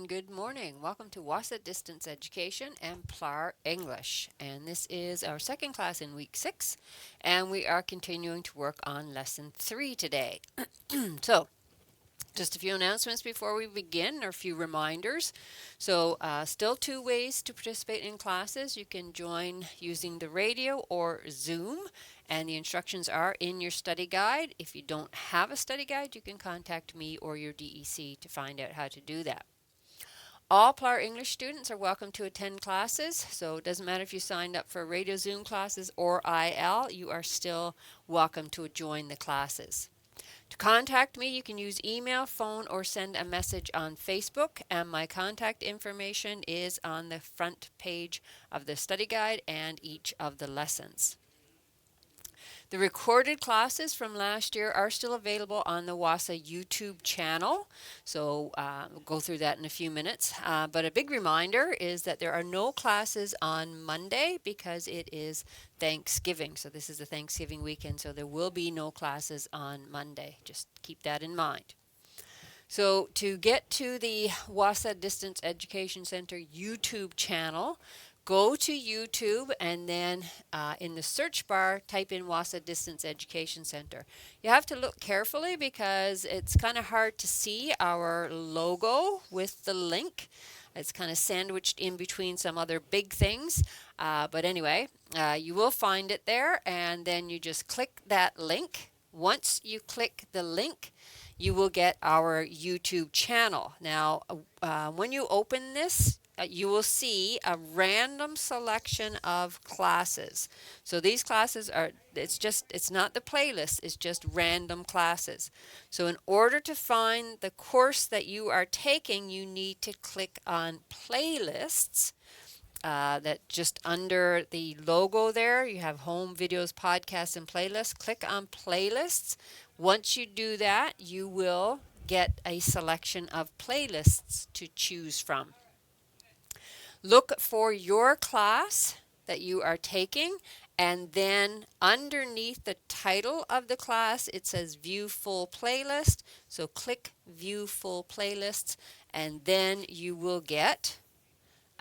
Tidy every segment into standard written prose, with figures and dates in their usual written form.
good morning. Welcome to WASA Distance Education and PLAR English. And this is our second class in week 6, and we are continuing to work on lesson 3 today. So, just a few announcements before we begin, or a few reminders. So, still 2 ways to participate in classes. You can join using the radio or Zoom, and the instructions are in your study guide. If you don't have a study guide, you can contact me or your DEC to find out how to do that. All PLAR English students are welcome to attend classes, so it doesn't matter if you signed up for radio Zoom classes or IL, you are still welcome to join the classes. To contact me, you can use email, phone, or send a message on Facebook, and my contact information is on the front page of the study guide and each of the lessons. The recorded classes from last year are still available on the WASA YouTube channel, so we'll go through that in a few minutes. But a big reminder is that there are no classes on Monday because it is Thanksgiving. So this is the Thanksgiving weekend, so there will be no classes on Monday. Just keep that in mind. So to get to the WASA Distance Education Center YouTube channel, go to YouTube and then in the search bar type in WASA Distance Education Center. You have to look carefully because it's kind of hard to see our logo with the link. It's kind of sandwiched in between some other big things. But anyway, you will find it there, and then you just click that link. Once you click the link, you will get our YouTube channel. Now, when you open this, you will see a random selection of classes. So these classes are, it's not the playlist, it's just random classes. So in order to find the course that you are taking, you need to click on playlists. That just under the logo there, you have home, videos, podcasts, and playlists. Click on playlists. Once you do that, you will get a selection of playlists to choose from. Look for your class that you are taking, and then underneath the title of the class, it says View Full Playlist. So click View Full Playlists, and then you will get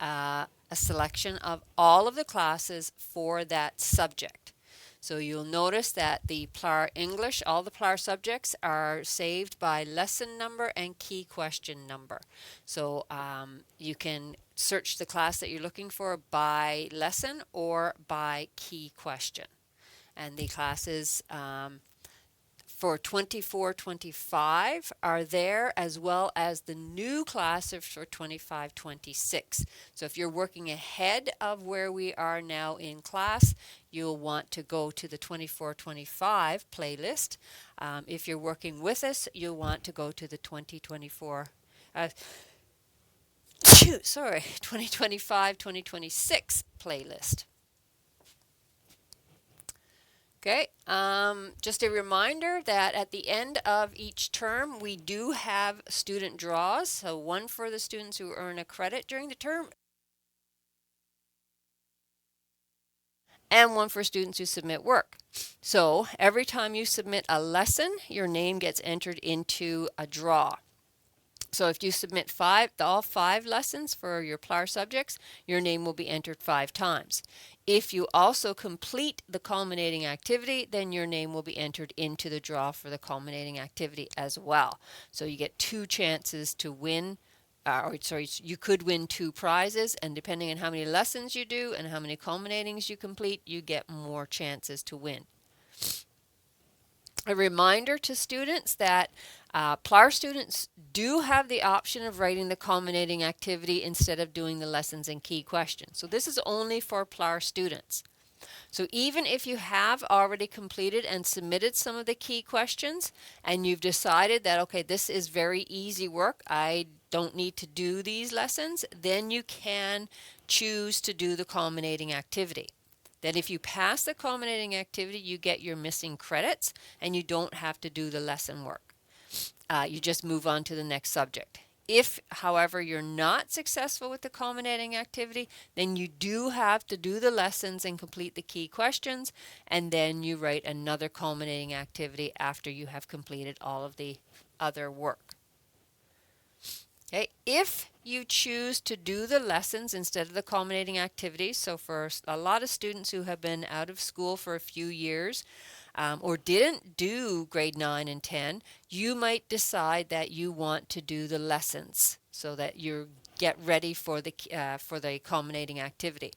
a selection of all of the classes for that subject. So you'll notice that the PLAR English, all the PLAR subjects are saved by lesson number and key question number. So you can search the class that you're looking for by lesson or by key question. And the classes for 24-25 are there, as well as the new classes for 25-26. So if you're working ahead of where we are now in class, you'll want to go to the 24-25 playlist. If you're working with us, you'll want to go to the 2025-2026 playlist. Okay, just a reminder that at the end of each term, we do have student draws. So one for the students who earn a credit during the term, and one for students who submit work. So every time you submit a lesson, your name gets entered into a draw. So if you submit all 5 lessons for your PLAR subjects, your name will be entered 5 times. If you also complete the culminating activity, then your name will be entered into the draw for the culminating activity as well. So you get 2 chances to win, you could win 2 prizes, and depending on how many lessons you do and how many culminatings you complete, you get more chances to win. A reminder to students that PLAR students do have the option of writing the culminating activity instead of doing the lessons and key questions. So this is only for PLAR students. So even if you have already completed and submitted some of the key questions and you've decided that, okay, this is very easy work, I don't need to do these lessons, then you can choose to do the culminating activity. That if you pass the culminating activity, you get your missing credits and you don't have to do the lesson work. You just move on to the next subject. If, however, you're not successful with the culminating activity, then you do have to do the lessons and complete the key questions, and then you write another culminating activity after you have completed all of the other work. Okay, if you choose to do the lessons instead of the culminating activities, so for a lot of students who have been out of school for a few years or didn't do grade 9 and 10, you might decide that you want to do the lessons so that you get ready for the culminating activity.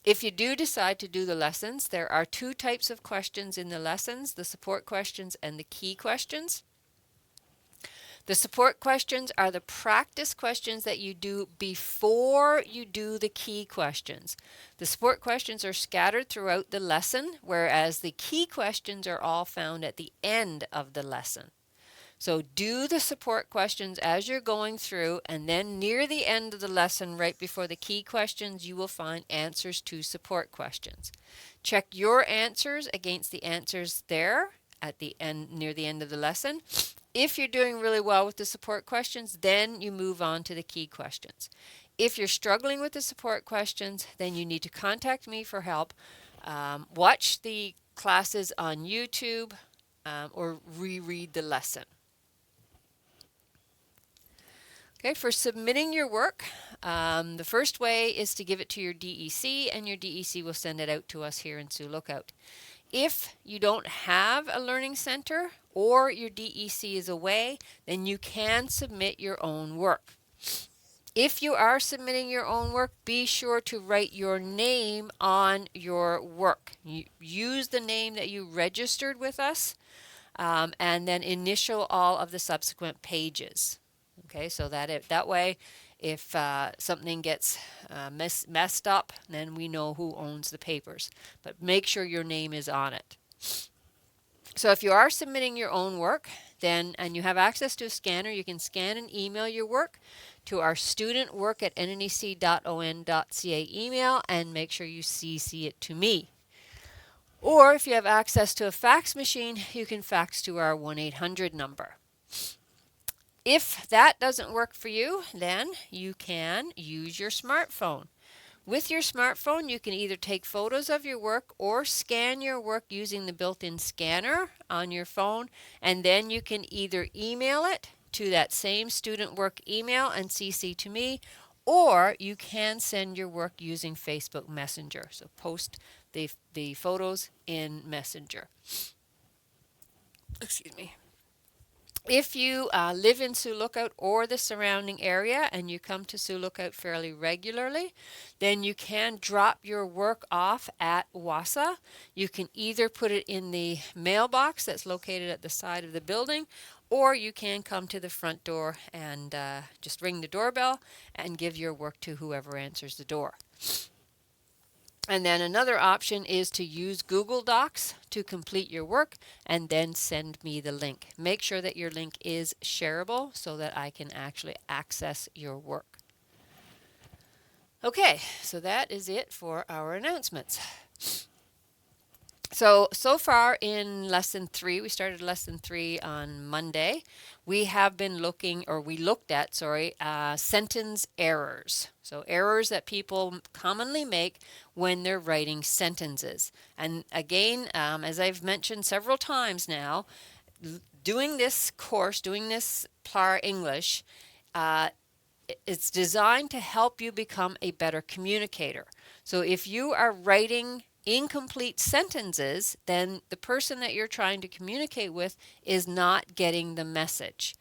If you do decide to do the lessons, there are two types of questions in the lessons, the support questions and the key questions. The support questions are the practice questions that you do before you do the key questions. The support questions are scattered throughout the lesson, whereas the key questions are all found at the end of the lesson. So do the support questions as you're going through, and then near the end of the lesson, right before the key questions, you will find answers to support questions. Check your answers against the answers there at the end, near the end of the lesson. If you're doing really well with the support questions, then you move on to the key questions. If you're struggling with the support questions, then you need to contact me for help. Watch the classes on YouTube or reread the lesson. Okay, for submitting your work, the first way is to give it to your DEC, and your DEC will send it out to us here in Sioux Lookout. If you don't have a learning center or your DEC is away, then you can submit your own work. If you are submitting your own work, be sure to write your name on your work. Use the name that you registered with us, and then initial all of the subsequent pages. Okay, so that way, if something gets messed up, then we know who owns the papers. But make sure your name is on it. So if you are submitting your own work, and you have access to a scanner, you can scan and email your work to our studentwork@nnec.on.ca email, and make sure you CC it to me. Or if you have access to a fax machine, you can fax to our 1-800 number. If that doesn't work for you, then you can use your smartphone. With your smartphone, you can either take photos of your work or scan your work using the built-in scanner on your phone, and then you can either email it to that same student work email and CC to me, or you can send your work using Facebook Messenger. So post the photos in Messenger. Excuse me. If you live in Sioux Lookout or the surrounding area and you come to Sioux Lookout fairly regularly, then you can drop your work off at WASA. You can either put it in the mailbox that's located at the side of the building, or you can come to the front door and just ring the doorbell and give your work to whoever answers the door. And then another option is to use Google Docs to complete your work and then send me the link. Make sure that your link is shareable so that I can actually access your work. Okay, so that is it for our announcements. So far in lesson 3, we started lesson 3 on Monday. We have been we looked at, sentence errors. So errors that people commonly make when they're writing sentences. And again, as I've mentioned several times now, doing this course, doing this PLAR English, it's designed to help you become a better communicator. So if you are writing incomplete sentences, then the person that you're trying to communicate with is not getting the message.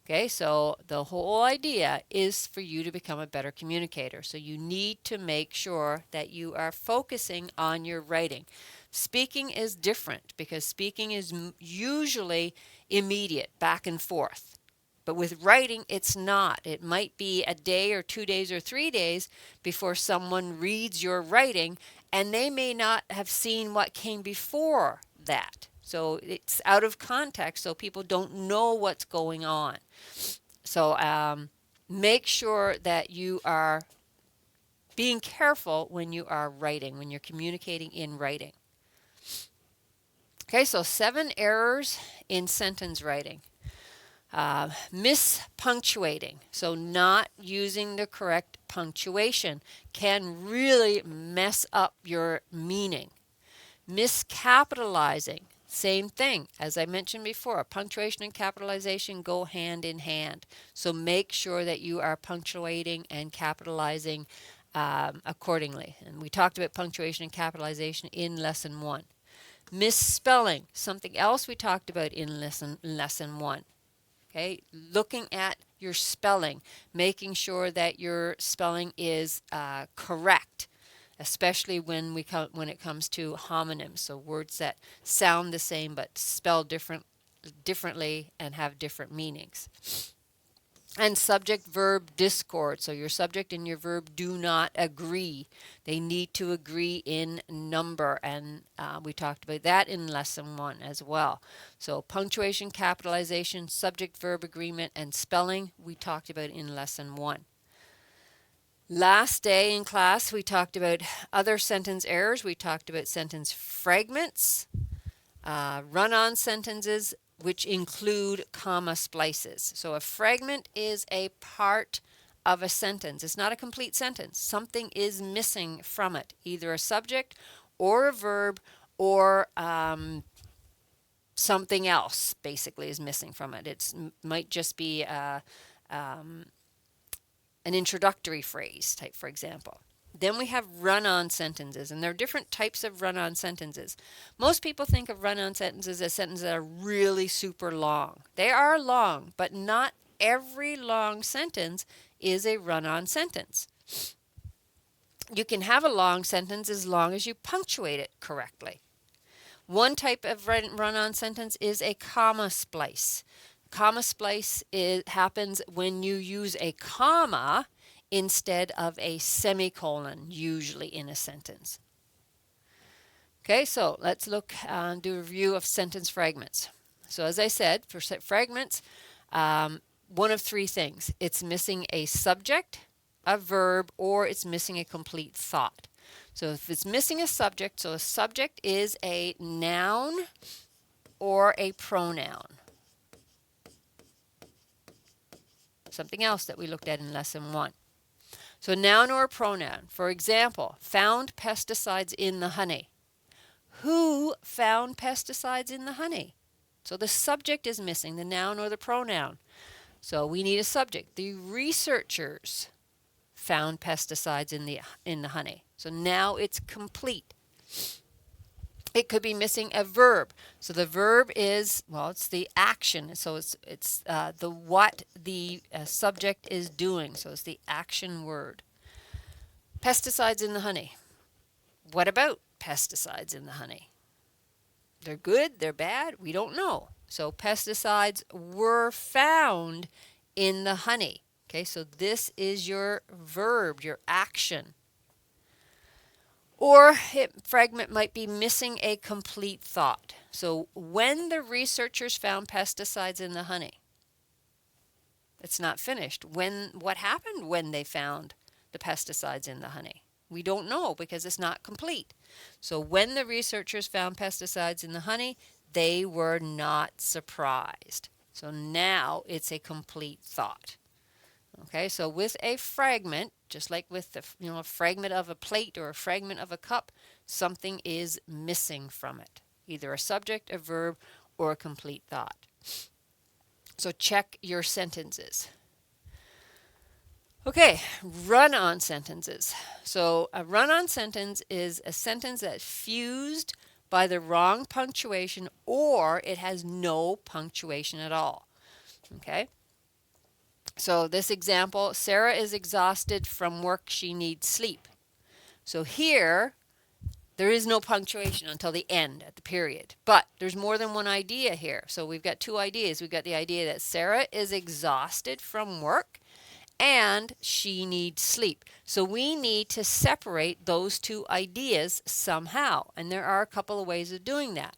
Okay, so the whole idea is for you to become a better communicator. So you need to make sure that you are focusing on your writing. Speaking is different because speaking is usually immediate, back and forth. But with writing, it's not. It might be a day or 2 days or 3 days before someone reads your writing, and they may not have seen what came before that. So it's out of context, so people don't know what's going on. So make sure that you are being careful when you are writing, when you're communicating in writing. Okay, so 7 errors in sentence writing. Mispunctuating, so not using the correct punctuation, can really mess up your meaning. Miscapitalizing, Same thing, as I mentioned before, punctuation and capitalization go hand in hand. So make sure that you are punctuating and capitalizing accordingly. And we talked about punctuation and capitalization in lesson 1. Misspelling, something else we talked about in lesson 1. Okay, looking at your spelling, making sure that your spelling is correct, especially when it comes to homonyms, so words that sound the same but spell differently and have different meanings. And subject-verb discord, so your subject and your verb do not agree. They need to agree in number, and we talked about that in lesson 1 as well. So punctuation, capitalization, subject-verb agreement, and spelling we talked about in lesson 1. Last day in class, we talked about other sentence errors. We talked about sentence fragments, run-on sentences, which include comma splices. So a fragment is a part of a sentence. It's not a complete sentence. Something is missing from it, either a subject or a verb or something else basically is missing from it. It might just be an introductory phrase type, for example. Then we have run-on sentences, and there are different types of run-on sentences. Most people think of run-on sentences as sentences that are really super long. They are long, but not every long sentence is a run-on sentence. You can have a long sentence as long as you punctuate it correctly. One type of run-on sentence is a comma splice. Comma splice happens when you use a comma instead of a semicolon, usually in a sentence. Okay, so let's do a review of sentence fragments. So as I said, for fragments, one of 3 things. It's missing a subject, a verb, or it's missing a complete thought. So if it's missing a subject, so a subject is a noun or a pronoun. Something else that we looked at in lesson 1. So noun or pronoun. For example, found pesticides in the honey. Who found pesticides in the honey? So the subject is missing, the noun or the pronoun. So we need a subject. The researchers found pesticides in the honey. So now it's complete. It could be missing a verb. So the verb is, well, it's the action. So it's the what the subject is doing. So it's the action word. Pesticides in the honey. What about pesticides in the honey? They're good, they're bad, we don't know. So pesticides were found in the honey. Okay, so this is your verb, your action. Or fragment might be missing a complete thought. So when the researchers found pesticides in the honey, it's not finished. What happened when they found the pesticides in the honey? We don't know because it's not complete. So when the researchers found pesticides in the honey, they were not surprised. So now it's a complete thought. Okay, so with a fragment, just like with a fragment of a plate or a fragment of a cup, something is missing from it. Either a subject, a verb, or a complete thought. So check your sentences. Okay, run-on sentences. So a run-on sentence is a sentence that's fused by the wrong punctuation or it has no punctuation at all. Okay? So this example, Sarah is exhausted from work, she needs sleep. So here, there is no punctuation until the end at the period. But there's more than one idea here. So we've got 2 ideas. We've got the idea that Sarah is exhausted from work and she needs sleep. So we need to separate those 2 ideas somehow. And there are a couple of ways of doing that.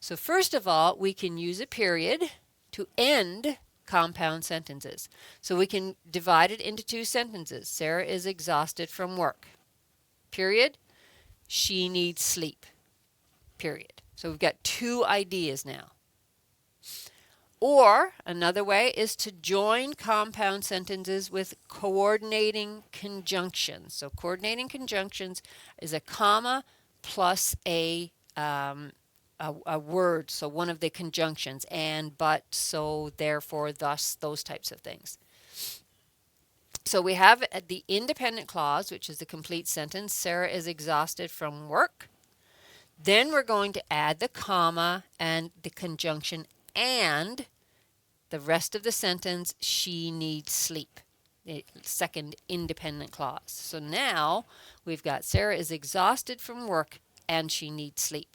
So first of all, we can use a period to end compound sentences. So we can divide it into 2 sentences. Sarah is exhausted from work. Period. She needs sleep. Period. So we've got 2 ideas now. Or another way is to join compound sentences with coordinating conjunctions. So coordinating conjunctions is a comma plus a a word, so one of the conjunctions, and, but, so, therefore, thus, those types of things. So we have the independent clause, which is the complete sentence. Sarah is exhausted from work. Then we're going to add the comma and the conjunction and the rest of the sentence, she needs sleep. The second independent clause. So now we've got Sarah is exhausted from work and she needs sleep.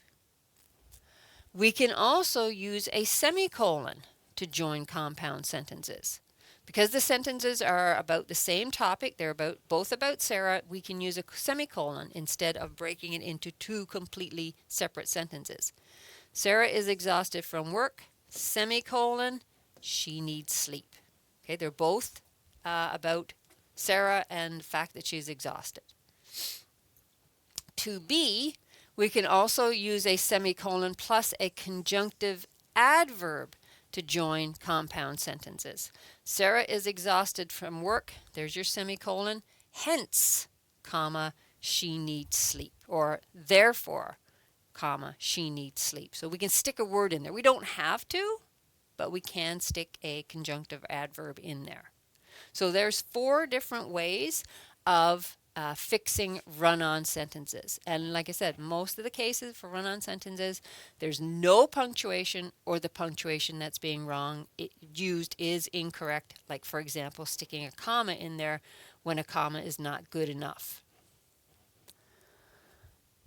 We can also use a semicolon to join compound sentences. Because the sentences are about the same topic, they're both about Sarah, we can use a semicolon instead of breaking it into two completely separate sentences. Sarah is exhausted from work, semicolon, she needs sleep. Okay, they're both about Sarah and the fact that she's exhausted. To be, we can also use a semicolon plus a conjunctive adverb to join compound sentences. Sarah is exhausted from work, there's your semicolon, hence, comma, she needs sleep, or therefore, comma, she needs sleep. So we can stick a word in there. We don't have to, but we can stick a conjunctive adverb in there. So there's 4 different ways of fixing run-on sentences. And like I said, most of the cases for run-on sentences, there's no punctuation, or the punctuation that's being used is incorrect. Like, for example, sticking a comma in there when a comma is not good enough.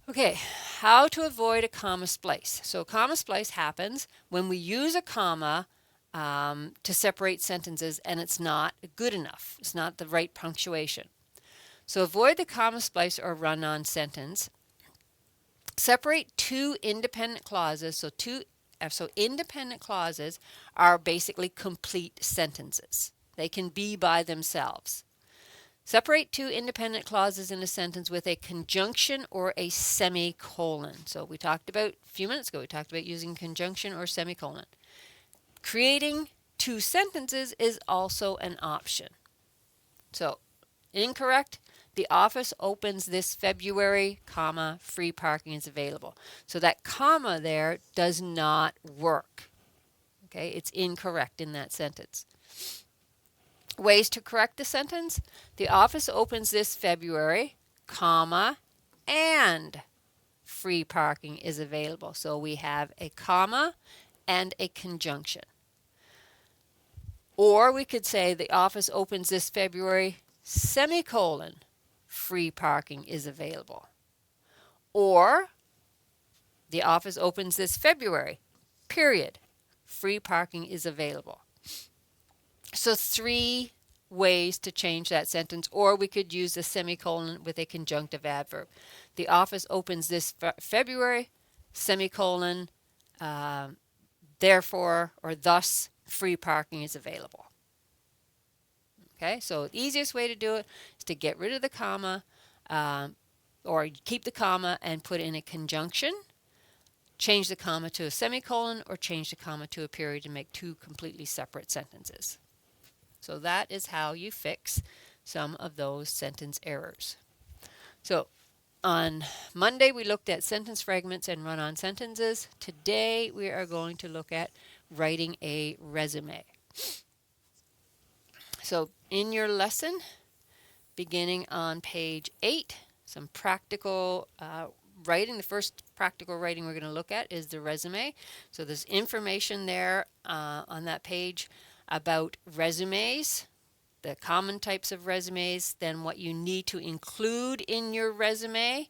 Okay, how to avoid a comma splice. So comma splice happens when we use a comma to separate sentences and it's not good enough. It's not the right punctuation. So avoid the comma splice or run-on sentence. Separate 2 independent clauses. So independent clauses are basically complete sentences. They can be by themselves. Separate 2 independent clauses in a sentence with a conjunction or a semicolon. So we talked about, a few minutes ago, we talked about using conjunction or semicolon. Creating 2 sentences is also an option. So, incorrect. The office opens this February, comma, free parking is available. So that comma there does not work. Okay, it's incorrect in that sentence. Ways to correct the sentence. The office opens this February, comma, and free parking is available. So we have a comma and a conjunction. Or we could say the office opens this February, semicolon, free parking is available. Or the office opens this February, period, free parking is available. So 3 ways to change that sentence, or we could use a semicolon with a conjunctive adverb. The office opens this February, semicolon, therefore, or thus, free parking is available. Okay, so the easiest way to do it is to get rid of the comma, or keep the comma and put in a conjunction, change the comma to a semicolon, or change the comma to a period and make 2 completely separate sentences. So that is how you fix some of those sentence errors. So on Monday we looked at sentence fragments and run-on sentences. Today we are going to look at writing a resume. So in your lesson, beginning on page 8, some practical writing. The first practical writing we're going to look at is the resume. So there's information there on that page about resumes, the common types of resumes, then what you need to include in your resume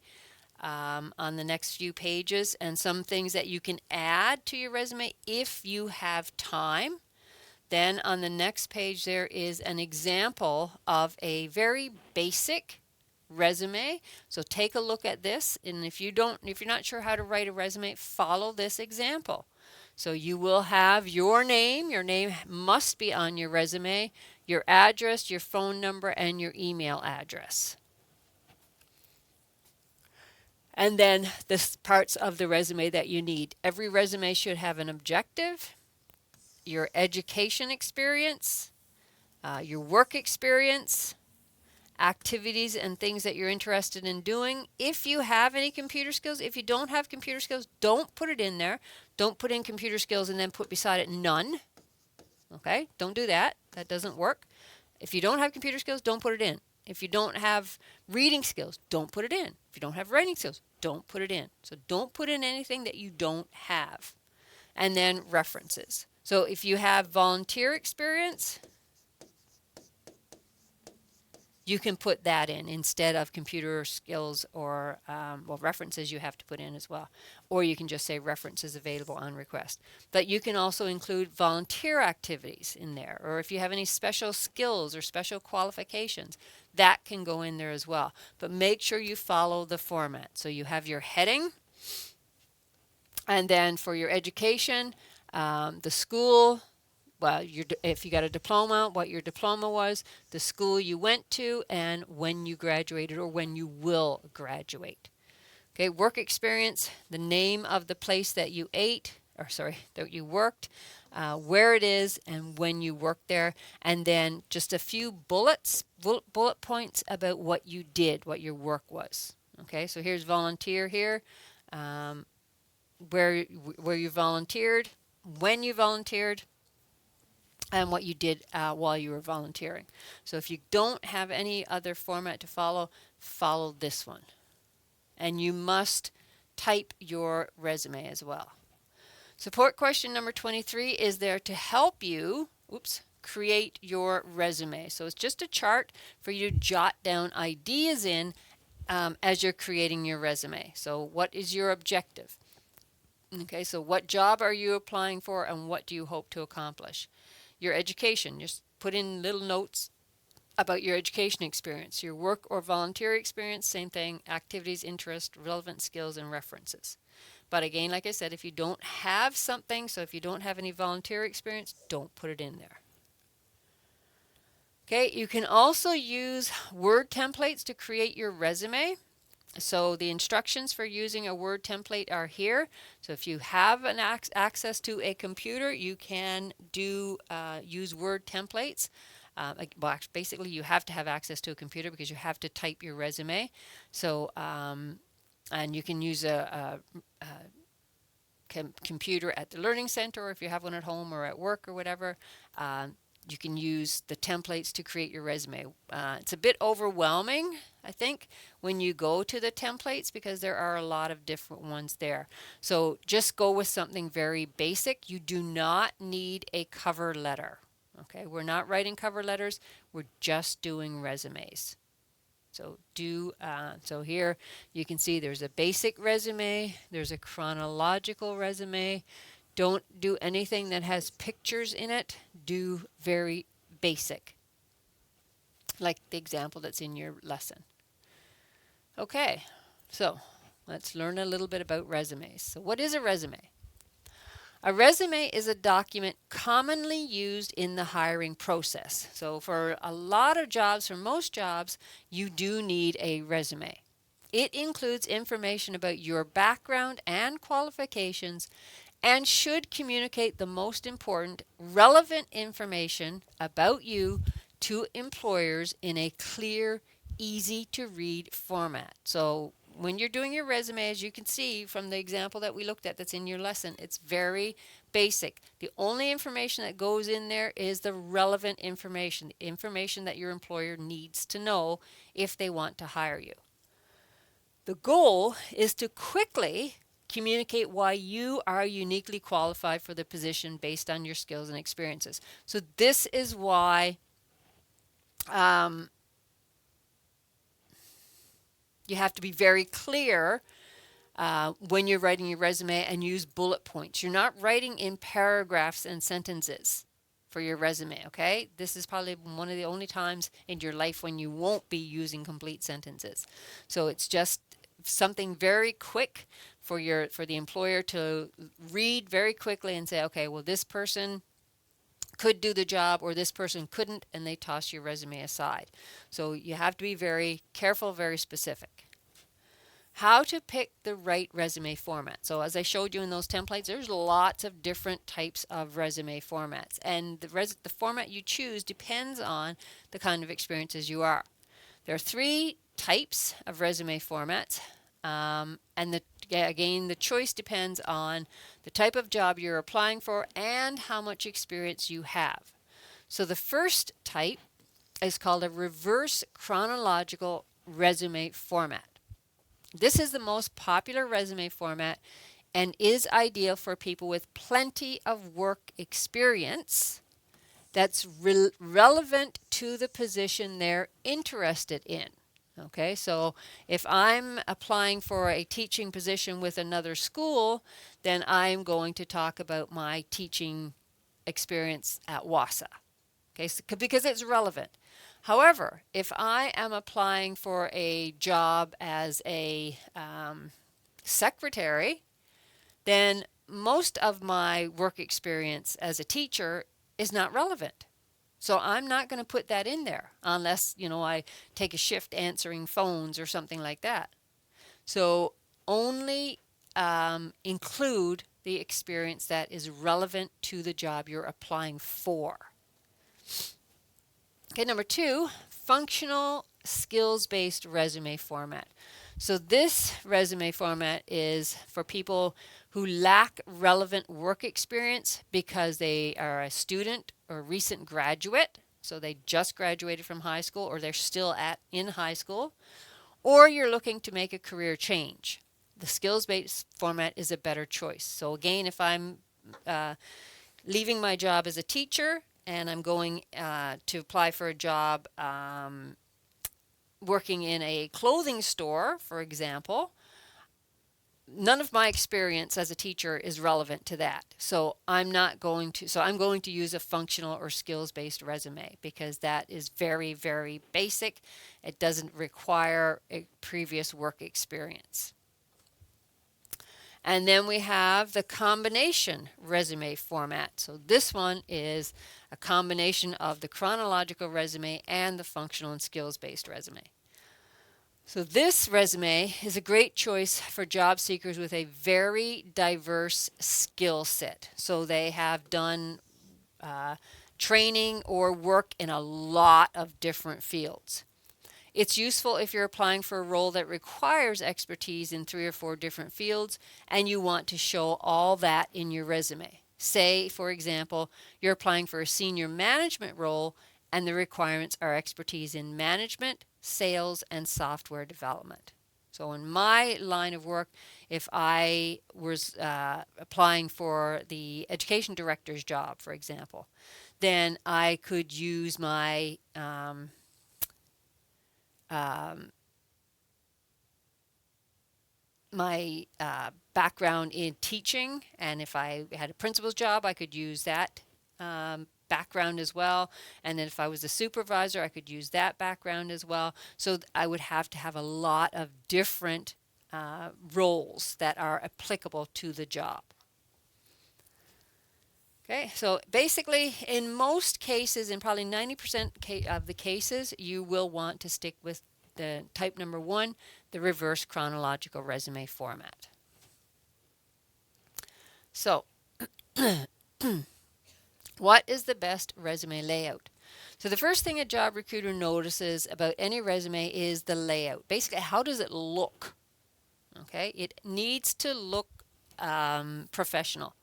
on the next few pages, and some things that you can add to your resume if you have time. Then on the next page there is an example of a very basic resume. So take a look at this, and if you're not sure how to write a resume, follow this example. So you will have your name must be on your resume, your address, your phone number, and your email address. And then the parts of the resume that you need. Every resume should have an objective, your education experience, your work experience, activities and things that you're interested in doing. If you have any computer skills, if you don't have computer skills, don't put it in there. Don't put in computer skills and then put beside it none. Okay? Don't do that. That doesn't work. If you don't have computer skills, don't put it in. If you don't have reading skills, don't put it in. If you don't have writing skills, don't put it in. So don't put in anything that you don't have. And then references. So if you have volunteer experience, you can put that in instead of computer skills or, references you have to put in as well. Or you can just say references available on request. But you can also include volunteer activities in there. Or if you have any special skills or special qualifications, that can go in there as well. But make sure you follow the format. So you have your heading, and then for your education, the school, well, if you got a diploma, what your diploma was, the school you went to, and when you graduated or when you will graduate. Okay, work experience, the name of the place that you that you worked, where it is, and when you worked there, and then just a few bullet points about what you did, what your work was. Okay, so here's volunteer here, where you volunteered, when you volunteered, and what you did while you were volunteering. So if you don't have any other format to follow, follow this one. And you must type your resume as well. Support question number 23 is there to help you create your resume. So it's just a chart for you to jot down ideas in as you're creating your resume. So what is your objective? Okay, so what job are you applying for and what do you hope to accomplish? Your education, just put in little notes about your education experience. Your work or volunteer experience, same thing, activities, interest, relevant skills, and references. But again, like I said, if you don't have something, so if you don't have any volunteer experience, don't put it in there. Okay, you can also use Word templates to create your resume. So the instructions for using a Word template are here. So if you have an access to a computer, you can use Word templates. Basically, you have to have access to a computer because you have to type your resume. So, and you can use a computer at the Learning Center, or if you have one at home or at work or whatever. You can use the templates to create your resume. It's a bit overwhelming, I think, when you go to the templates because there are a lot of different ones there. So just go with something very basic. You do not need a cover letter. Okay, we're not writing cover letters. We're just doing resumes. So so here you can see there's a basic resume. There's a chronological resume. Don't do anything that has pictures in it. Do very basic, like the example that's in your lesson. Okay, so let's learn a little bit about resumes. So what is a resume? A resume is a document commonly used in the hiring process. So for a lot of jobs, for most jobs, you do need a resume. It includes information about your background and qualifications and should communicate the most important, relevant information about you to employers in a clear, easy to read format. So when you're doing your resume, as you can see from the example that we looked at that's in your lesson, it's very basic. The only information that goes in there is the relevant information, the information that your employer needs to know if they want to hire you. The goal is to quickly communicate why you are uniquely qualified for the position based on your skills and experiences. So this is why you have to be very clear when you're writing your resume and use bullet points. You're not writing in paragraphs and sentences for your resume, okay? This is probably one of the only times in your life when you won't be using complete sentences. So it's just something very quick for the employer to read very quickly and say, okay, well, this person could do the job or this person couldn't, and they toss your resume aside. So you have to be very careful, very specific. How to pick the right resume format. So as I showed you in those templates, there's lots of different types of resume formats, and the format you choose depends on the kind of experiences you are. There are three types of resume formats. Again, the choice depends on the type of job you're applying for and how much experience you have. So the first type is called a reverse chronological resume format. This is the most popular resume format and is ideal for people with plenty of work experience that's relevant to the position they're interested in. Okay, so if I'm applying for a teaching position with another school, then I'm going to talk about my teaching experience at WASA. Okay, so, because it's relevant. However, if I am applying for a job as a secretary, then most of my work experience as a teacher is not relevant. So I'm not going to put that in there unless, I take a shift answering phones or something like that. So only include the experience that is relevant to the job you're applying for. Okay, number 2, functional skills-based resume format. So this resume format is for people who lack relevant work experience because they are a student or recent graduate, so they just graduated from high school or they're still in high school, or you're looking to make a career change. The skills-based format is a better choice. So again, if I'm leaving my job as a teacher and I'm going to apply for a job working in a clothing store, for example, none of my experience as a teacher is relevant to that. So I'm going to use a functional or skills-based resume because that is very, very basic. It doesn't require a previous work experience. And then we have the combination resume format. So this one is a combination of the chronological resume and the functional and skills-based resume. So this resume is a great choice for job seekers with a very diverse skill set. So they have done training or work in a lot of different fields. It's useful if you're applying for a role that requires expertise in 3 or 4 different fields and you want to show all that in your resume. Say, for example, you're applying for a senior management role and the requirements are expertise in management, sales, and software development. So in my line of work, if I was applying for the education director's job, for example, then I could use my background in teaching, and if I had a principal's job, I could use that background as well. And then if I was a supervisor, I could use that background as well. So I would have to have a lot of different roles that are applicable to the job. Okay, so basically in most cases, in probably 90% of the cases, you will want to stick with the type number 1, the reverse chronological resume format. So what is the best resume layout? So the first thing a job recruiter notices about any resume is the layout. Basically, how does it look? Okay, it needs to look professional.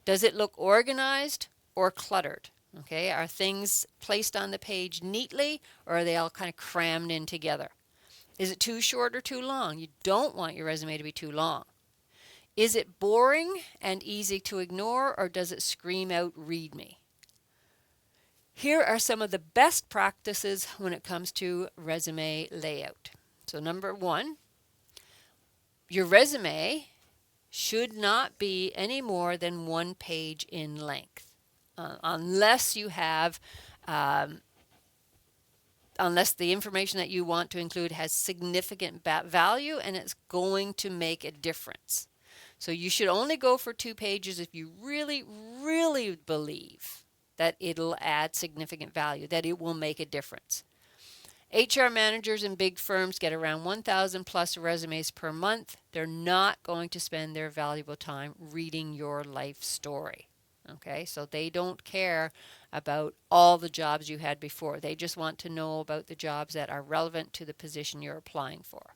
Does it look organized or cluttered? Okay, are things placed on the page neatly or are they all kind of crammed in together? Is it too short or too long? You don't want your resume to be too long. Is it boring and easy to ignore or does it scream out "read me"? Here are some of the best practices when it comes to resume layout. So number 1, your resume should not be any more than 1 page in length, unless you have, unless the information that you want to include has significant value and it's going to make a difference. So you should only go for 2 pages if you really, really believe that it'll add significant value, that it will make a difference. HR managers in big firms get around 1,000 plus resumes per month. They're not going to spend their valuable time reading your life story. Okay, so they don't care about all the jobs you had before. They just want to know about the jobs that are relevant to the position you're applying for.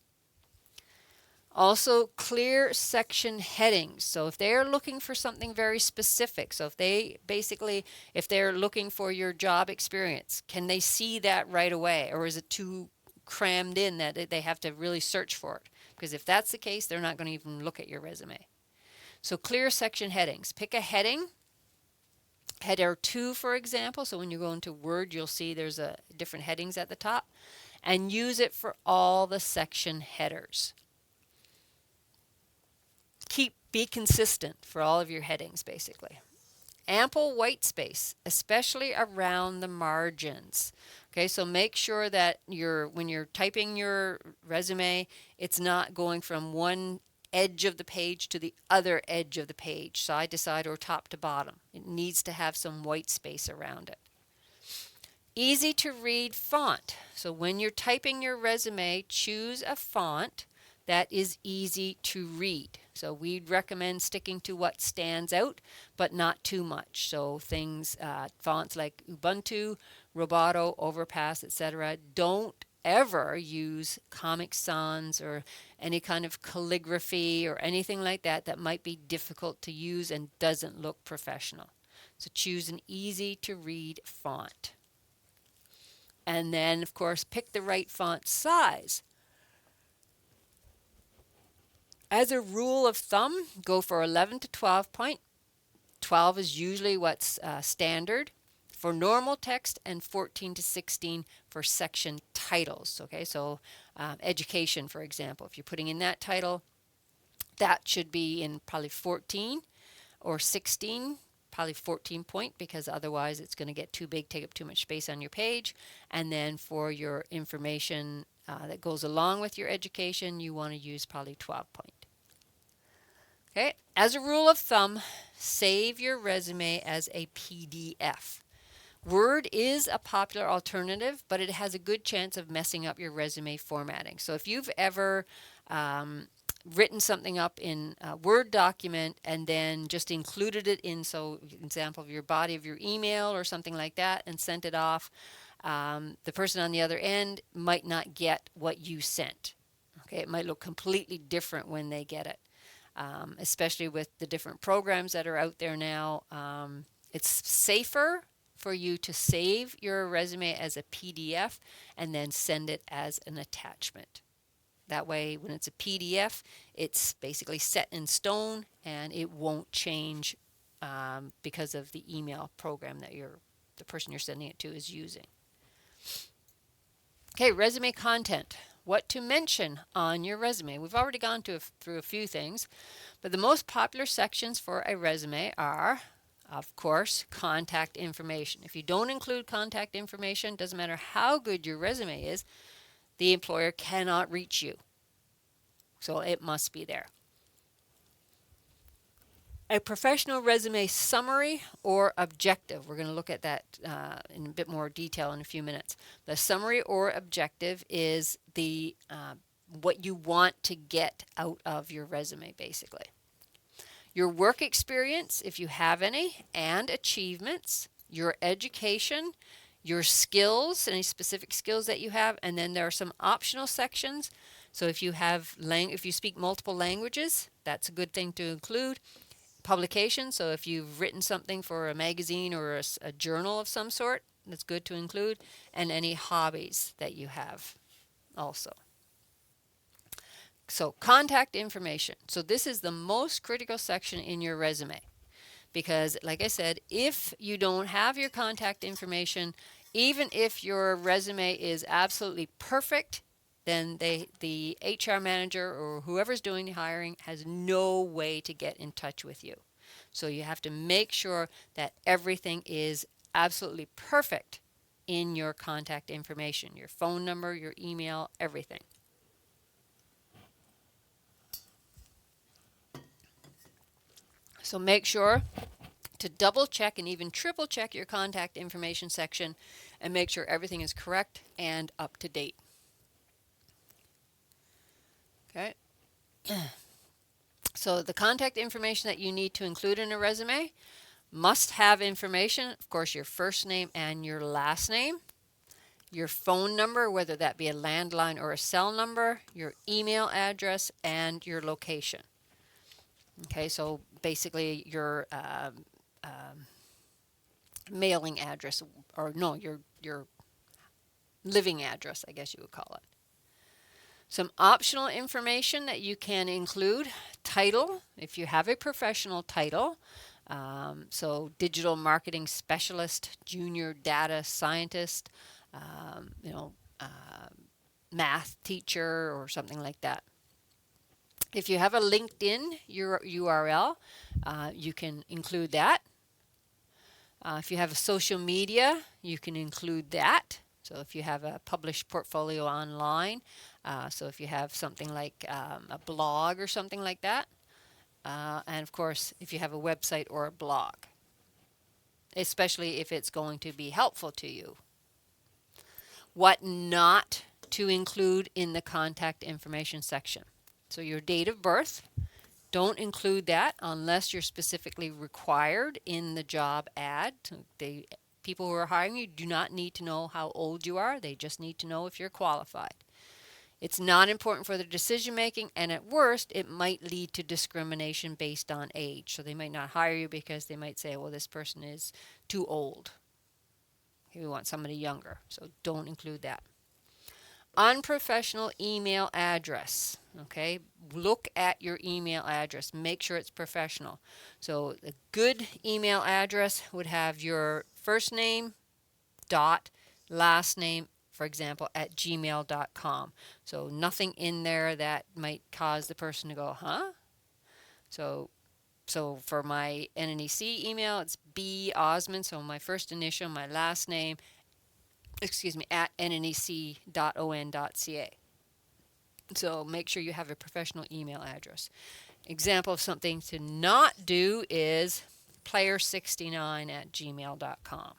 Also, clear section headings. So if they're looking for something very specific, so if they're looking for your job experience, can they see that right away? Or is it too crammed in that they have to really search for it? Because if that's the case, they're not going to even look at your resume. So clear section headings. Pick a heading, header 2 for example. So when you go into Word, you'll see there's different headings at the top, and use it for all the section headers. Be consistent for all of your headings basically. Ample white space, especially around the margins. Okay, so make sure that when you're typing your resume, it's not going from one edge of the page to the other edge of the page, side to side or top to bottom. It needs to have some white space around it. Easy to read font. So when you're typing your resume, choose a font that is easy to read. So we'd recommend sticking to what stands out, but not too much. So fonts like Ubuntu, Roboto, Overpass, etc. Don't ever use Comic Sans or any kind of calligraphy or anything like that that might be difficult to use and doesn't look professional. So choose an easy to read font. And then, of course, pick the right font size. As a rule of thumb, go for 11 to 12 point. 12 is usually what's standard for normal text, and 14 to 16 for section titles. Okay, so education, for example, if you're putting in that title, that should be in probably 14 or 16, probably 14 point, because otherwise it's going to get too big, take up too much space on your page. And then for your information that goes along with your education, you want to use probably 12 point. Okay, as a rule of thumb, save your resume as a PDF. Word is a popular alternative, but it has a good chance of messing up your resume formatting. So if you've ever written something up in a Word document and then just included it in, so example of your body of your email or something like that, and sent it off, the person on the other end might not get what you sent. Okay, it might look completely different when they get it. Especially with the different programs that are out there now. It's safer for you to save your resume as a PDF and then send it as an attachment. That way, when it's a PDF, it's basically set in stone and it won't change because of the email program that the person you're sending it to is using. Okay, resume content. What to mention on your resume. We've already gone through a few things, but the most popular sections for a resume are, of course, contact information. If you don't include contact information, doesn't matter how good your resume is, the employer cannot reach you. So it must be there. A professional resume summary or objective. We're going to look at that in a bit more detail in a few minutes. The summary or objective is what you want to get out of your resume, basically. Your work experience, if you have any, and achievements, your education, your skills, any specific skills that you have, and then there are some optional sections. So if you speak multiple languages, that's a good thing to include. Publication, so if you've written something for a magazine or a journal of some sort, that's good to include, and any hobbies that you have also. So contact information. So this is the most critical section in your resume because, like I said, if you don't have your contact information, even if your resume is absolutely perfect, then the HR manager or whoever's doing the hiring has no way to get in touch with you. So you have to make sure that everything is absolutely perfect in your contact information, your phone number, your email, everything. So make sure to double check and even triple check your contact information section and make sure everything is correct and up to date. Okay. So the contact information that you need to include in a resume Must have information, of course, your first name and your last name, your phone number, whether that be a landline or a cell number, your email address, and your location. Okay, so basically your mailing address, or no, your living address, I guess you would call it. Some optional information that you can include: title, if you have a professional title. So digital marketing specialist, junior data scientist, um, you know, uh, math teacher, or something like that. If you have a LinkedIn URL, you can include that. If you have a social media, you can include that. So if you have a published portfolio online, so if you have something like a blog or something like that, and of course, if you have a website or a blog, especially if it's going to be helpful to you. What not to include in the contact information section. So your date of birth, don't include that unless you're specifically required in the job ad. People who are hiring you do not need to know how old you are. They just need to know if you're qualified. It's not important for their decision making, and at worst, it might lead to discrimination based on age. So they might not hire you because they might say, well, this person is too old. We want somebody younger. So don't include that. Unprofessional email address. Okay, look at your email address. Make sure it's professional. So a good email address would have your first name dot last name, for example, at gmail.com. So nothing in there that might cause the person to go, huh? So for my NNEC email, it's B Osmond, so my first initial, my last name, at nnec.on.ca. So make sure you have a professional email address. Example of something to not do is player69 at gmail.com.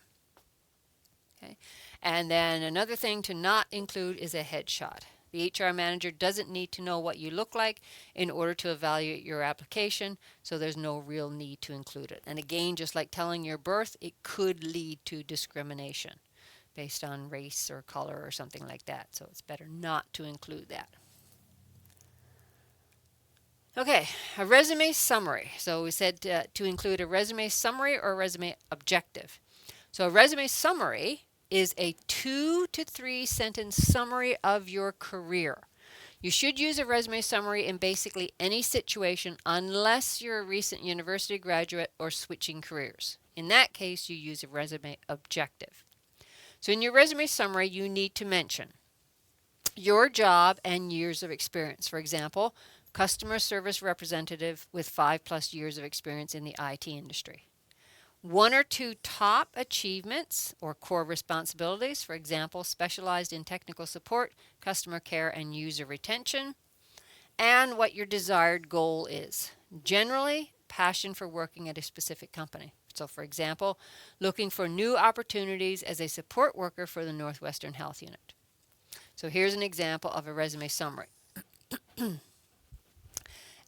Okay. And then another thing to not include is a headshot. The HR manager doesn't need to know what you look like in order to evaluate your application, so there's no real need to include it. And again, just like telling your birth, it could lead to discrimination based on race or color or something like that. So it's better not to include that. Okay, a resume summary. So we said to include a resume summary or a resume objective. So a resume summary is a 2 to 3 sentence summary of your career. You should use a resume summary in basically any situation unless you're a recent university graduate or switching careers. In that case, you use a resume objective. So in your resume summary, you need to mention your job and years of experience. For example, customer service representative with 5+ years of experience in the IT industry. 1 or 2 top achievements or core responsibilities, for example, specialized in technical support, customer care, and user retention, and what your desired goal is. Generally, passion for working at a specific company. So, for example, looking for new opportunities as a support worker for the Northwestern Health Unit. So here's an example of a resume summary.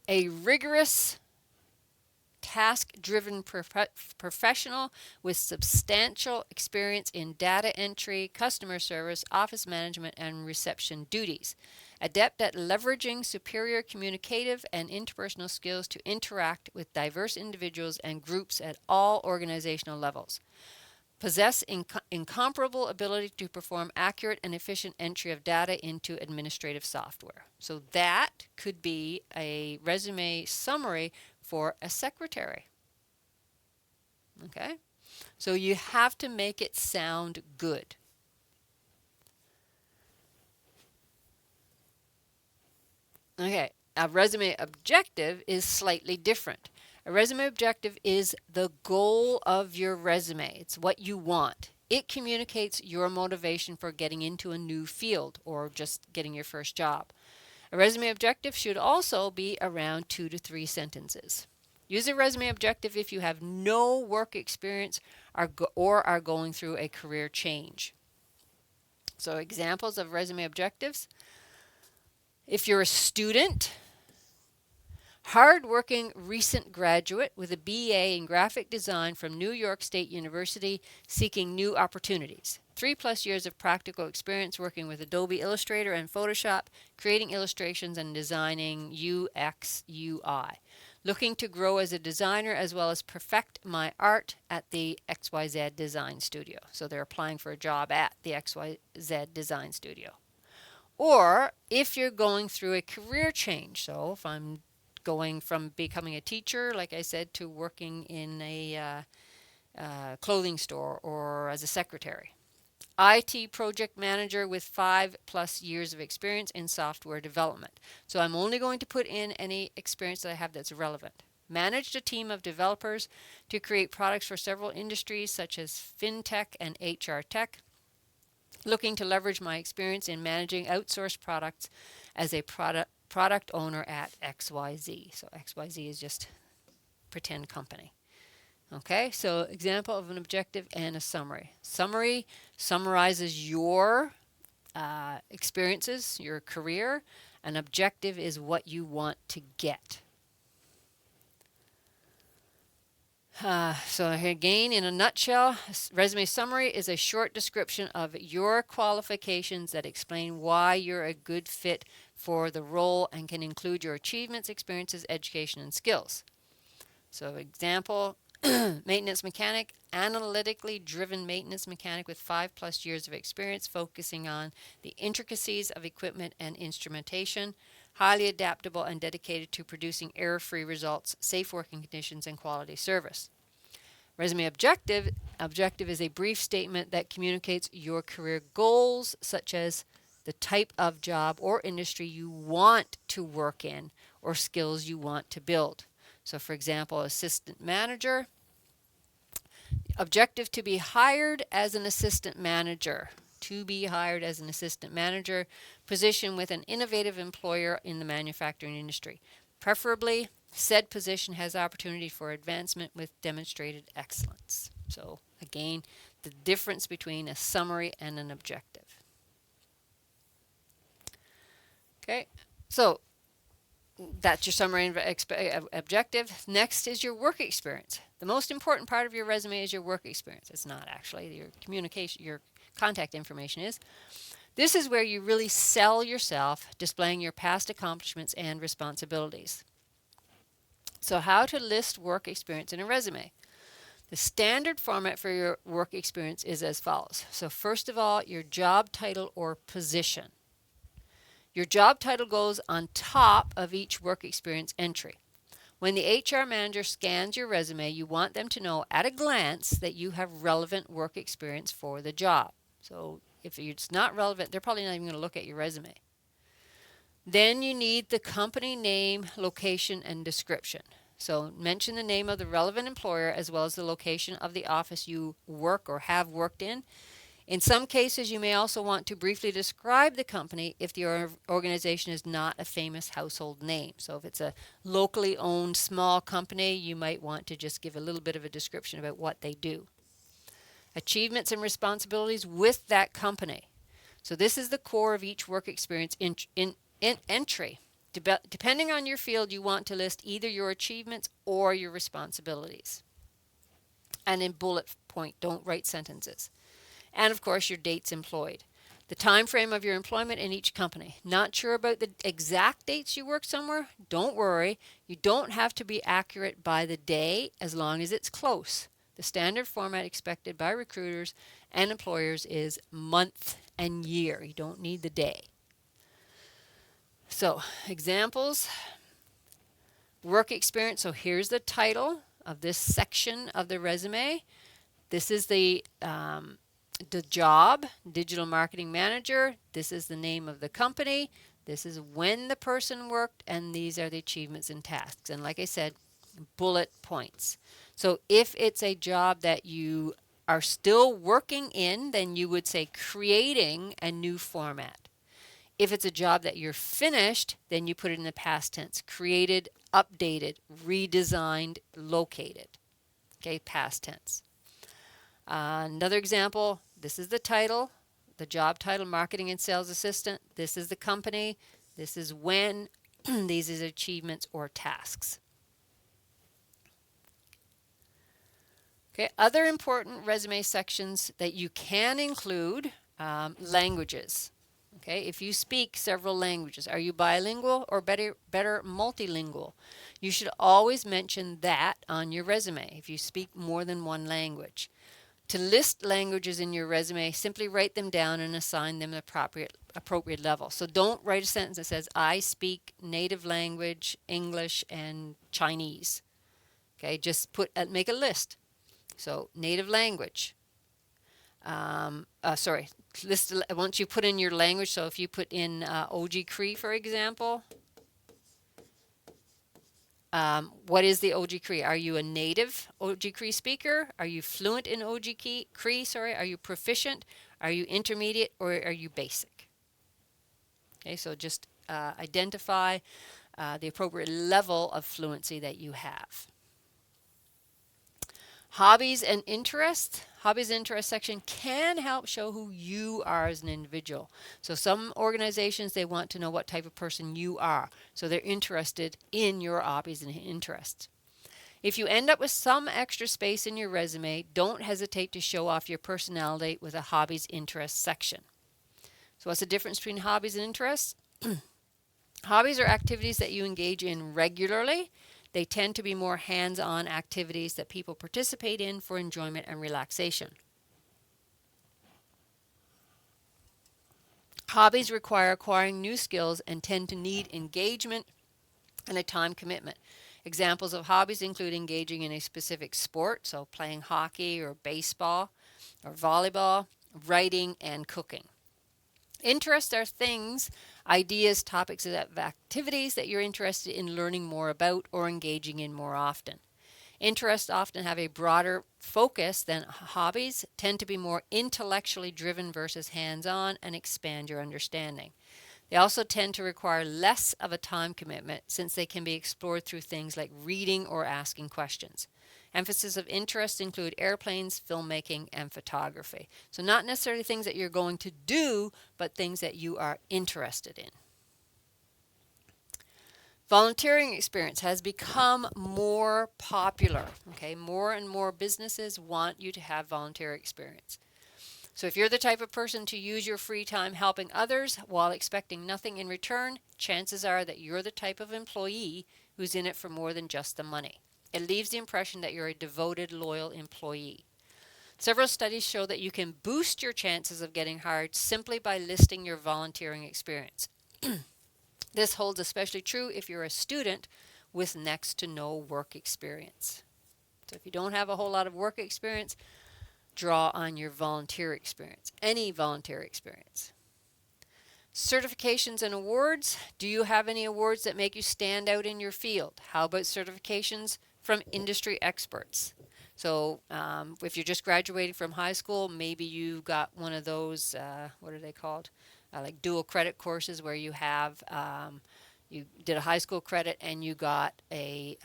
A rigorous, task-driven professional with substantial experience in data entry, customer service, office management, and reception duties. Adept at leveraging superior communicative and interpersonal skills to interact with diverse individuals and groups at all organizational levels. Possess incomparable ability to perform accurate and efficient entry of data into administrative software. So that could be a resume summary for a secretary. Okay? So you have to make it sound good. Okay, a resume objective is slightly different. A resume objective is the goal of your resume. It's what you want. It communicates your motivation for getting into a new field or just getting your first job. A resume objective should also be around 2 to 3 sentences. Use a resume objective if you have no work experience or are going through a career change. So examples of resume objectives: if you're a student, Hard-working recent graduate with a BA in graphic design from New York State University seeking new opportunities. 3+ years of practical experience working with Adobe Illustrator and Photoshop, creating illustrations and designing UX UI. Looking to grow as a designer as well as perfect my art at the XYZ Design Studio. So they're applying for a job at the XYZ Design Studio. Or if you're going through a career change, so if I'm going from becoming a teacher, like I said, to working in a clothing store or as a secretary. IT project manager with 5+ years of experience in software development. So I'm only going to put in any experience that I have that's relevant. Managed a team of developers to create products for several industries such as fintech and HR tech. Looking to leverage my experience in managing outsourced products as a product owner at XYZ. So XYZ is just pretend company. Okay, so example of an objective and a summary. Summary summarizes your experiences, your career. An objective is what you want to get. So again, in a nutshell, resume summary is a short description of your qualifications that explain why you're a good fit for the role and can include your achievements, experiences, education, and skills. So example, maintenance mechanic, analytically driven maintenance mechanic with 5+ years of experience focusing on the intricacies of equipment and instrumentation, highly adaptable and dedicated to producing error-free results, safe working conditions, and quality service. Resume objective is a brief statement that communicates your career goals, such as the type of job or industry you want to work in or skills you want to build. So for example, assistant manager, objective to be hired as an assistant manager. To be hired as an assistant manager, position with an innovative employer in the manufacturing industry. Preferably, said position has opportunity for advancement with demonstrated excellence. So again, the difference between a summary and an objective. Okay, so that's your summary and objective. Next is your work experience. The most important part of your resume is your work experience. It's not actually your communication, your contact information is. This is where you really sell yourself, displaying your past accomplishments and responsibilities. So how to list work experience in a resume. The standard format for your work experience is as follows. So first of all, your job title or position. Your job title goes on top of each work experience entry. When the HR manager scans your resume, you want them to know at a glance that you have relevant work experience for the job. So if it's not relevant, they're probably not even going to look at your resume. Then you need the company name, location, and description. So mention the name of the relevant employer as well as the location of the office you work or have worked in. In some cases, you may also want to briefly describe the company if the organization is not a famous household name. So if it's a locally owned small company, you might want to just give a little bit of a description about what they do. Achievements and responsibilities with that company. So this is the core of each work experience entry. Depending on your field, you want to list either your achievements or your responsibilities. And in bullet point, don't write sentences. And of course, your dates employed. The time frame of your employment in each company. Not sure about the exact dates you work somewhere? Don't worry. You don't have to be accurate by the day as long as it's close. The standard format expected by recruiters and employers is month and year. You don't need the day. So, examples. Work experience. So here's the title of this section of the resume. This is the job, digital marketing manager. This is the name of the company. This is when the person worked, and these are the achievements and tasks. And like I said, bullet points. So if it's a job that you are still working in, then you would say creating a new format. If it's a job that you're finished, then you put it in the past tense. Created, updated, redesigned, located. Okay, past tense. Another example, this is the title, the job title, marketing and sales assistant. This is the company. This is when these as achievements or tasks. Okay, other important resume sections that you can include languages. Okay, if you speak several languages, are you bilingual or better multilingual? You should always mention that on your resume if you speak more than one language. To list languages in your resume, simply write them down and assign them the appropriate level. So don't write a sentence that says, I speak native language, English, and Chinese. Okay, just make a list. So native language. List once you put in your language. So if you put in OG Cree, for example, what is the OG Cree? Are you a native OG Cree speaker? Are you fluent in OG Cree? Are you proficient? Are you intermediate, or are you basic? Okay, so just identify the appropriate level of fluency that you have. Hobbies and interests. Hobbies and interests section can help show who you are as an individual. So some organizations, they want to know what type of person you are. So they're interested in your hobbies and interests. If you end up with some extra space in your resume, don't hesitate to show off your personality with a hobbies interests section. So what's the difference between hobbies and interests? Hobbies are activities that you engage in regularly. They tend to be more hands-on activities that people participate in for enjoyment and relaxation. Hobbies require acquiring new skills and tend to need engagement and a time commitment. Examples of hobbies include engaging in a specific sport, so playing hockey or baseball or volleyball, writing, and cooking. Interests are things, ideas, topics of activities that you're interested in learning more about or engaging in more often. Interests often have a broader focus than hobbies, tend to be more intellectually driven versus hands-on, and expand your understanding. They also tend to require less of a time commitment since they can be explored through things like reading or asking questions. Emphasis of interest include airplanes, filmmaking, and photography. So not necessarily things that you're going to do, but things that you are interested in. Volunteering experience has become more popular. Okay, more and more businesses want you to have volunteer experience. So if you're the type of person to use your free time helping others while expecting nothing in return, chances are that you're the type of employee who's in it for more than just the money. It leaves the impression that you're a devoted, loyal employee. Several studies show that you can boost your chances of getting hired simply by listing your volunteering experience. This holds especially true if you're a student with next to no work experience. So if you don't have a whole lot of work experience, draw on your volunteer experience, any volunteer experience. Certifications and awards. Do you have any awards that make you stand out in your field? How about certifications from industry experts? So if you're just graduating from high school, maybe you got one of those, what are they called? Like dual credit courses where you have, you did a high school credit and you got a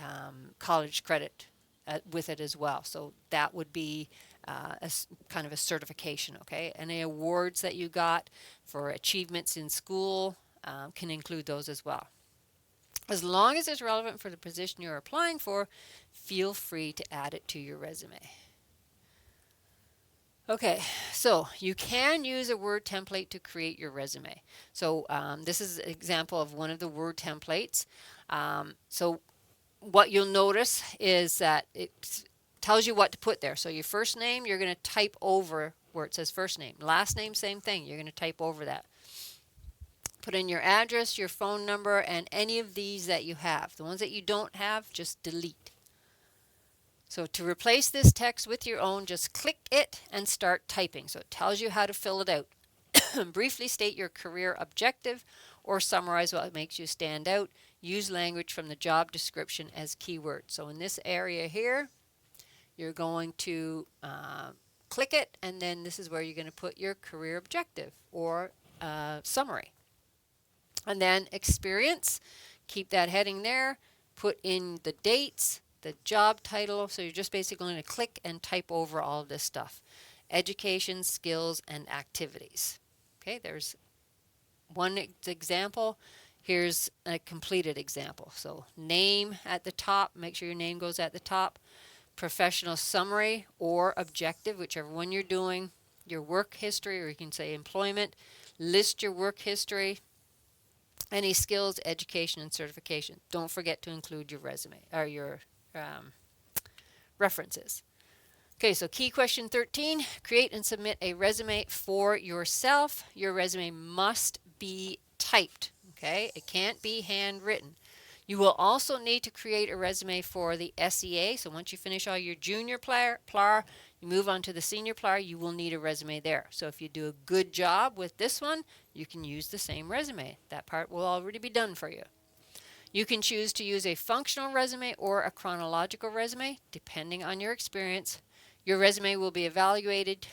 college credit with it as well. So that would be kind of a certification, okay? Any awards that you got for achievements in school can include those as well. As long as it's relevant for the position you're applying for, feel free to add it to your resume. Okay, so you can use a Word template to create your resume. So this is an example of one of the Word templates. So what you'll notice is that it tells you what to put there. So your first name, you're going to type over where it says first name. Last name, same thing. You're going to type over that. Put in your address, your phone number, and any of these that you have. The ones that you don't have, just delete. So to replace this text with your own, just click it and start typing. So it tells you how to fill it out. Briefly state your career objective or summarize what makes you stand out. Use language from the job description as keywords. So in this area here, you're going to click it, and then this is where you're going to put your career objective or summary. And then experience, keep that heading there, put in the dates, the job title, so you're just basically going to click and type over all of this stuff. Education, skills, and activities. Okay, there's one example. Here's a completed example. So name at the top, make sure your name goes at the top. Professional summary or objective, whichever one you're doing. Your work history, or you can say employment. List your work history, any skills, education, and certification. Don't forget to include your resume or your references. Okay, so key question 13, create and submit a resume for yourself. Your resume must be typed, okay? It can't be handwritten. You will also need to create a resume for the SEA. So once you finish all your junior PLAR, you move on to the senior PLAR, you will need a resume there. So if you do a good job with this one, you can use the same resume. That part will already be done for you. You can choose to use a functional resume or a chronological resume, depending on your experience. Your resume will be evaluated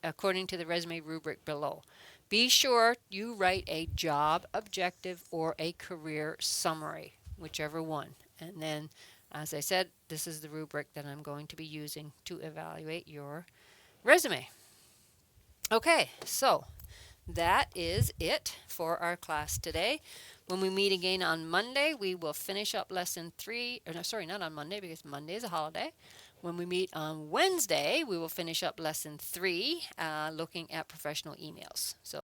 according to the resume rubric below. Be sure you write a job objective or a career summary, whichever one. And then, as I said, this is the rubric that I'm going to be using to evaluate your resume. Okay, so that is it for our class today. When we meet again on Monday, we will finish up lesson 3. Or no, sorry, not on Monday because Monday is a holiday. When we meet on Wednesday, we will finish up lesson 3, looking at professional emails. So